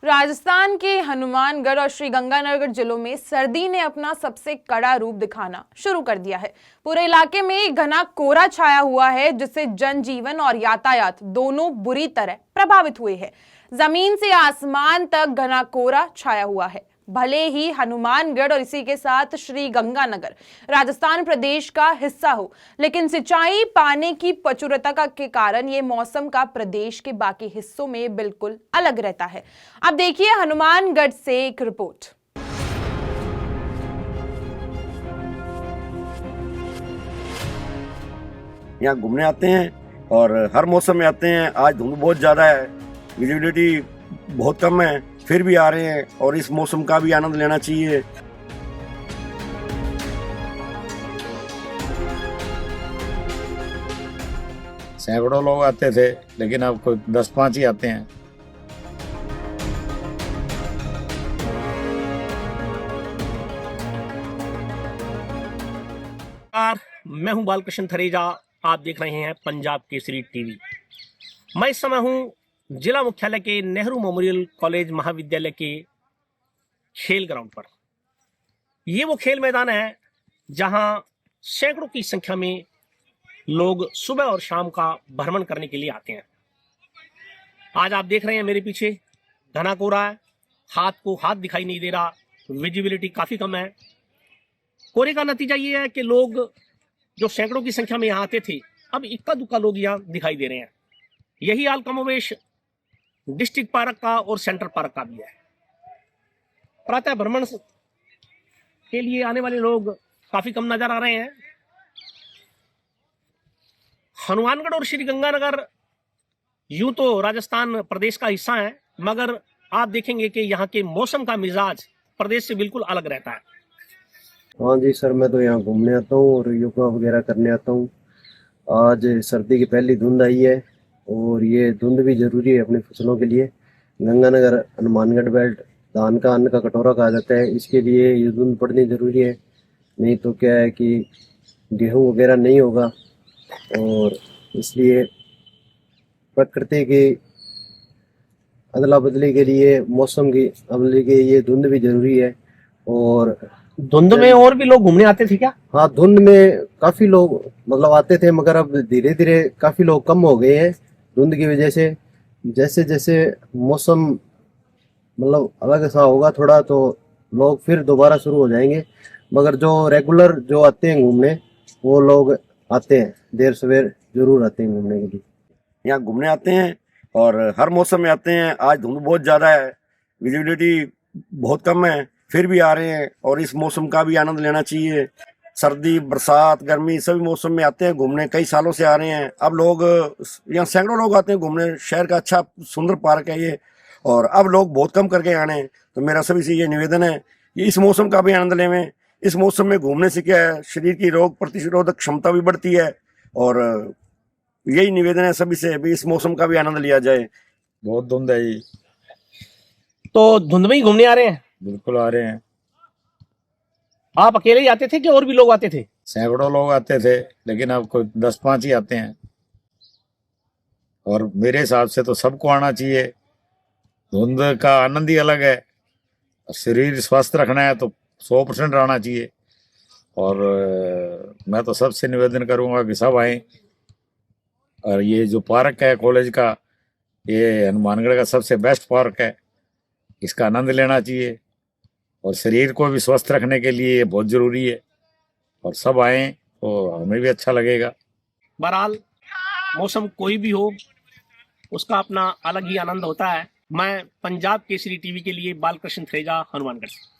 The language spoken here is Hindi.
राजस्थान के हनुमानगढ़ और श्रीगंगानगर जिलों में सर्दी ने अपना सबसे कड़ा रूप दिखाना शुरू कर दिया है। पूरे इलाके में घना कोहरा छाया हुआ है, जिससे जनजीवन और यातायात दोनों बुरी तरह प्रभावित हुए हैं। जमीन से आसमान तक घना कोहरा छाया हुआ है। भले ही हनुमानगढ़ और इसी के साथ श्रीगंगानगर राजस्थान प्रदेश का हिस्सा हो, लेकिन सिंचाई पानी की प्रचुरता के कारण ये मौसम का प्रदेश के बाकी हिस्सों में बिल्कुल अलग रहता है। अब देखिए हनुमानगढ़ से एक रिपोर्ट। यहाँ घूमने आते हैं और हर मौसम में आते हैं। आज धूप बहुत ज्यादा है, विजिबिलिटी बहुत कम है, फिर भी आ रहे हैं और इस मौसम का भी आनंद लेना चाहिए। सैकड़ों लोग आते थे, लेकिन अब कोई 10-5 ही आते हैं। मैं हूं बालकृष्ण थरेजा, आप देख रहे हैं पंजाब केसरी टीवी। मैं इस समय हूं जिला मुख्यालय के नेहरू मेमोरियल कॉलेज महाविद्यालय के खेल ग्राउंड पर। ये वो खेल मैदान है जहां सैकड़ों की संख्या में लोग सुबह और शाम का भ्रमण करने के लिए आते हैं। आज आप देख रहे हैं मेरे पीछे घना कोहरा है, हाथ को हाथ दिखाई नहीं दे रहा, विजिबिलिटी काफी कम है। कोहरे का नतीजा ये है कि लोग जो सैकड़ों की संख्या में यहाँ आते थे, अब इक्का दुक्का लोग यहाँ दिखाई दे रहे हैं। यही हाल कमोवेश डिस्ट्रिक्ट पार्क का और सेंट्रल पार्क का भी है। प्रातः भ्रमण के लिए आने वाले लोग काफी कम नजर आ रहे हैं। हनुमानगढ़ और श्रीगंगानगर यूं तो राजस्थान प्रदेश का हिस्सा है, मगर आप देखेंगे कि यहाँ के मौसम का मिजाज प्रदेश से बिल्कुल अलग रहता है। हाँ जी सर, मैं तो यहाँ घूमने आता हूँ और योगा वगैरह करने आता हूँ। आज सर्दी की पहली धुंध आई है और ये धुंध भी जरूरी है अपनी फसलों के लिए। गंगानगर हनुमानगढ़ बेल्ट धान का अन्न का कटोरा कहा जाता है, इसके लिए ये धुंध पड़नी जरूरी है। नहीं तो क्या है कि गेहूँ वगैरह नहीं होगा, और इसलिए प्रकृति की अदला बदली के लिए, मौसम की अदली के ये धुंध भी जरूरी है। और धुंध में और भी लोग घूमने आते थे क्या? हाँ, धुंध में काफी लोग मतलब आते थे, मगर अब धीरे धीरे काफी लोग कम हो गए हैं धुंध की वजह से। जैसे जैसे मौसम मतलब अलग सा होगा थोड़ा, तो लोग फिर दोबारा शुरू हो जाएंगे। मगर जो रेगुलर जो आते हैं घूमने, वो लोग आते हैं, देर सवेर जरूर आते हैं घूमने के लिए। यहाँ घूमने आते हैं और हर मौसम में आते हैं। आज धूप बहुत ज्यादा है, विजिबिलिटी बहुत कम है, फिर भी आ रहे हैं और इस मौसम का भी आनंद लेना चाहिए। सर्दी, बरसात, गर्मी सभी मौसम में आते हैं घूमने। कई सालों से आ रहे हैं। अब लोग यहाँ सैकड़ों लोग आते हैं घूमने। शहर का अच्छा सुंदर पार्क है ये, और अब लोग बहुत कम करके आने हैं। तो मेरा सभी से ये निवेदन है कि इस मौसम का भी आनंद लें। इस मौसम में घूमने से क्या है, शरीर की रोग प्रतिरोधक क्षमता भी बढ़ती है, और यही निवेदन है सभी से भी इस मौसम का भी आनंद लिया जाए। बहुत धुंध है जी। तो धुंध में ही घूमने आ रहे हैं? बिल्कुल आ रहे हैं। आप अकेले ही आते थे कि और भी लोग आते थे? सैकड़ों लोग आते थे, लेकिन अब कोई 10-5 ही आते हैं। और मेरे हिसाब से तो सबको आना चाहिए। धुंध का आनंद ही अलग है। शरीर स्वस्थ रखना है तो 100% आना चाहिए। और मैं तो सबसे निवेदन करूंगा कि सब आए। और ये जो पार्क है कॉलेज का, ये हनुमानगढ़ का सबसे बेस्ट पार्क है, इसका आनंद लेना चाहिए। और शरीर को भी स्वस्थ रखने के लिए ये बहुत जरूरी है, और सब आए तो हमें भी अच्छा लगेगा। बहरहाल मौसम कोई भी हो, उसका अपना अलग ही आनंद होता है। मैं पंजाब केसरी टीवी के लिए बालकृष्ण थरेजा, हनुमानगढ़ से।